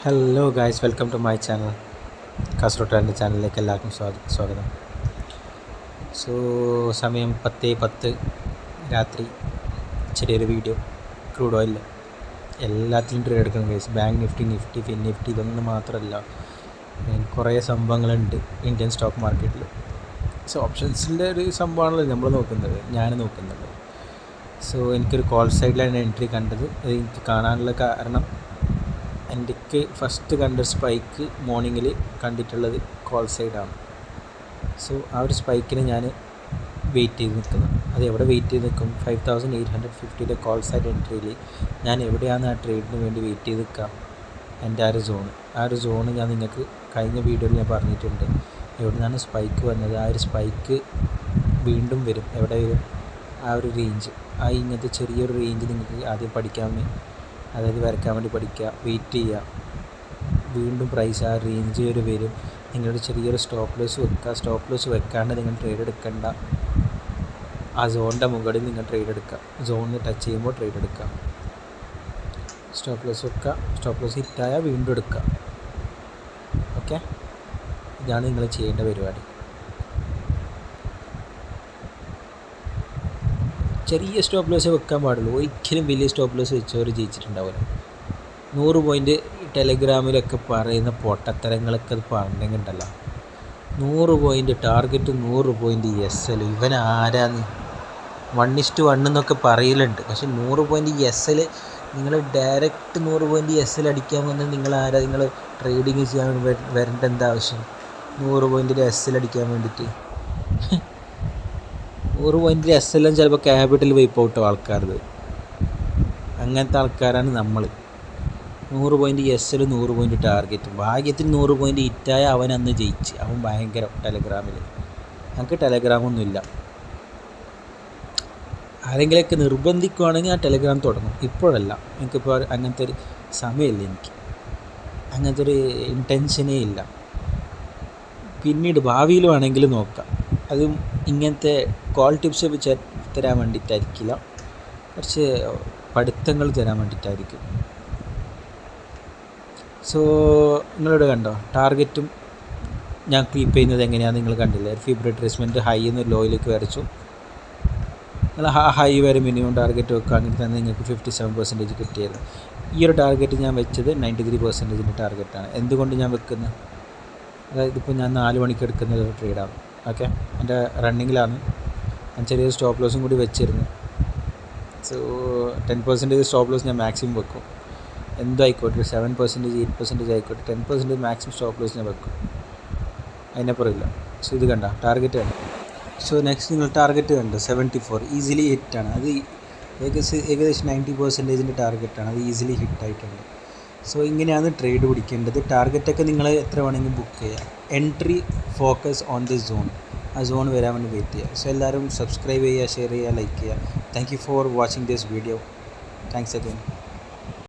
Hello guys, welcome to my channel. Kasaragod ചാനലിലേക്ക് എല്ലാവർക്കും സ്വാഗതം. സോ സമയം 10:10 രാത്രി. ചെറിയൊരു വീഡിയോ. ക്രൂഡ് ഓയിൽ എല്ലാത്തിലും ട്രേഡ് എടുക്കണം guys. Bank Nifty, Fin Nifty ഇതൊന്നും മാത്രമല്ല, കുറേ സംഭവങ്ങളുണ്ട് ഇന്ത്യൻ സ്റ്റോക്ക് മാർക്കറ്റിൽ. സോ ഓപ്ഷൻസിൻ്റെ ഒരു സംഭവമാണല്ലോ ഞാൻ നോക്കുന്നത്. സോ എനിക്കൊരു കോൾ സൈഡിലാണ് എൻട്രി കണ്ടത്. അത് എനിക്ക് കാണാനുള്ള കാരണം, എനിക്ക് ഫസ്റ്റ് കണ്ട സ്പൈക്ക് മോർണിംഗിൽ കണ്ടിട്ടുള്ളത് കോൾ സൈഡാണ്. സോ ആ ഒരു സ്പൈക്കിന് ഞാൻ വെയിറ്റ് ചെയ്ത് നിൽക്കുന്നു. അത് എവിടെ വെയിറ്റ് ചെയ്ത് നിൽക്കും? 5850 കോൾ സൈഡ് എൻട്രിയിൽ ഞാൻ എവിടെയാണ് ആ ട്രേഡിന് വേണ്ടി വെയിറ്റ് ചെയ്ത് നിൽക്കുക? എൻ്റെ ആ ഒരു സോണ് ഞാൻ നിങ്ങൾക്ക് കഴിഞ്ഞ വീഡിയോയിൽ ഞാൻ പറഞ്ഞിട്ടുണ്ട്. എവിടെ നിന്നാണ് സ്പൈക്ക് വന്നത്? ആ ഒരു സ്പൈക്ക് വീണ്ടും വരും. എവിടെ വരും? ആ ഒരു റേഞ്ച്, ഇങ്ങനത്തെ ചെറിയൊരു റേഞ്ച് നിങ്ങൾക്ക് ആദ്യം വരയ്ക്കാൻ വേണ്ടി പഠിക്കുക, വെയിറ്റ് ചെയ്യുക. വീണ്ടും പ്രൈസ് ആ റേഞ്ച് വരെ വരും. നിങ്ങളുടെ ചെറിയൊരു സ്റ്റോപ്പ് ലോസ് വെക്കുക. സ്റ്റോപ്പ് ലോസ് വെക്കാണ്ട് നിങ്ങൾ ട്രേഡ് എടുക്കേണ്ട. ആ സോണിൻ്റെ മുകളിൽ നിങ്ങൾ ട്രേഡ് എടുക്കുക. സോണിന് ടച്ച് ചെയ്യുമ്പോൾ ട്രേഡ് എടുക്കുക. സ്റ്റോപ്പ് ലോസ് വെക്കുക. സ്റ്റോപ്പ് ലോസ് ഹിറ്റായാൽ വീണ്ടും എടുക്കുക. ഓക്കെ, ഇതാണ് നിങ്ങൾ ചെയ്യേണ്ട പരിപാടി. ചെറിയ സ്റ്റോപ്പ് ലോസ് വെക്കാൻ പാടുള്ളൂ. ഒരിക്കലും വലിയ സ്റ്റോപ്പ് ലോസ് വെച്ചവർ ജയിച്ചിട്ടുണ്ടാവില്ല. 100 പോയിൻ്റ് ടെലഗ്രാമിലൊക്കെ പറയുന്ന പൊട്ടത്തരങ്ങളൊക്കെ അത് പറഞ്ഞിട്ടുണ്ടല്ലോ. 100 പോയിൻ്റ് ടാർഗറ്റ്, 100 പോയിൻ്റ് SL. ഇവൻ ആരാന്ന് 1:1 എന്നൊക്കെ പറയലുണ്ട്. പക്ഷെ 100 പോയിൻ്റ് SL, നിങ്ങൾ ഡയറക്റ്റ് 100 പോയിൻ്റ് SL അടിക്കാൻ വന്നാൽ നിങ്ങൾ ട്രേഡിങ് ചെയ്യാൻ വരേണ്ട എന്താ ആവശ്യം? 100 പോയിൻ്റ് SL അടിക്കാൻ വേണ്ടിയിട്ട് 100 പോയിൻ്റ് SL ചിലപ്പോൾ ക്യാപിറ്റൽ വൈപ്പ് ഔട്ടോ ആൾക്കാരത്. അങ്ങനത്തെ ആൾക്കാരാണ് നമ്മൾ. 100 പോയിൻ്റ് SL, 100 പോയിൻ്റ് ടാർഗറ്റ്. ഭാഗ്യത്തിന് 100 പോയിൻ്റ് ഹിറ്റായ അവൻ അന്ന് ജയിച്ച്. അവൻ ഭയങ്കര ടെലഗ്രാമിൽ. ഞങ്ങൾക്ക് ടെലഗ്രാമൊന്നുമില്ല. ആരെങ്കിലുമൊക്കെ നിർബന്ധിക്കുകയാണെങ്കിൽ ആ ടെലഗ്രാം തുടങ്ങും. ഇപ്പോഴല്ല, എനിക്കിപ്പോൾ അങ്ങനത്തെ ഒരു സമയമില്ല. എനിക്ക് അങ്ങനത്തെ ഒരു ഇൻറ്റൻഷനേ ഇല്ല. പിന്നീട് ഭാവിയിൽ വേണമെങ്കിൽ നോക്കാം. അതും ഇങ്ങനത്തെ കോൾ ടിപ്സ് തരാൻ വേണ്ടിയിട്ടായിരിക്കില്ല, കുറച്ച് പഠിത്തങ്ങൾ തരാൻ വേണ്ടിയിട്ടായിരിക്കും. സോ നിങ്ങളിവിടെ കണ്ടോ, ടാർഗറ്റും ഞാൻ കീപ്പ് ചെയ്യുന്നത് എങ്ങനെയാണെന്ന് നിങ്ങൾ കണ്ടില്ലേ? ഫിബ്രവരി ട്രേസ്മെൻറ്റ് ഹൈ എന്ന് ലോയിലേക്ക് വരച്ചു. നിങ്ങൾ ഹൈ വരെ മിനിമം ടാർഗറ്റ് വെക്കുകയാണെങ്കിൽ തന്നെ നിങ്ങൾക്ക് 57% കിട്ടിയത്. ഈ ഒരു ടാർഗറ്റ് ഞാൻ വെച്ചത് 93% ടാർഗറ്റാണ്. എന്തുകൊണ്ട് ഞാൻ വെക്കുന്നത്? അതായത് ഇപ്പോൾ ഞാൻ 4 മണിക്ക് എടുക്കുന്ന ഒരു ട്രേഡാണ്. ഓക്കെ, എൻ്റെ റണ്ണിങ്ങിലാണ്. ഞാൻ ചെറിയൊരു സ്റ്റോപ്പ് ലോസും കൂടി വെച്ചിരുന്നു. സോ 10% സ്റ്റോപ്പ് ലോസ് ഞാൻ മാക്സിമം വെക്കും. എന്തോ ആയിക്കോട്ടെ, 7%, 8% ആയിക്കോട്ടെ, 10% മാക്സിമം സ്റ്റോപ്പ് ലോസ് ഞാൻ വെക്കും. അതിനപ്പുറമില്ല. സോ ഇത് കണ്ട ടാർഗറ്റ് കണ്ട. സോ നെക്സ്റ്റ് നിങ്ങൾ ടാർഗറ്റ് കണ്ടോ, 74 ഈസിലി ഹിറ്റാണ്. അത് ഏകദേശം 90% ടാർഗറ്റാണ്. അത് ഈസിലി ഹിറ്റായിട്ടുണ്ട്. സോ ഇങ്ങനെയാണ് ട്രേഡ് പിടിക്കേണ്ടത്. ടാർഗറ്റൊക്കെ നിങ്ങൾ എത്ര വേണമെങ്കിലും ബുക്ക് ചെയ്യുക. Entry focus on the zone. ആ സോൺ വരാൻ വേണ്ടി വെയിറ്റ് ചെയ്യുക. സോ എല്ലാവരും സബ്സ്ക്രൈബ് ചെയ്യുക, ഷെയർ ചെയ്യുക, ലൈക്ക് ചെയ്യുക. Thank you for watching this video. Thanks again.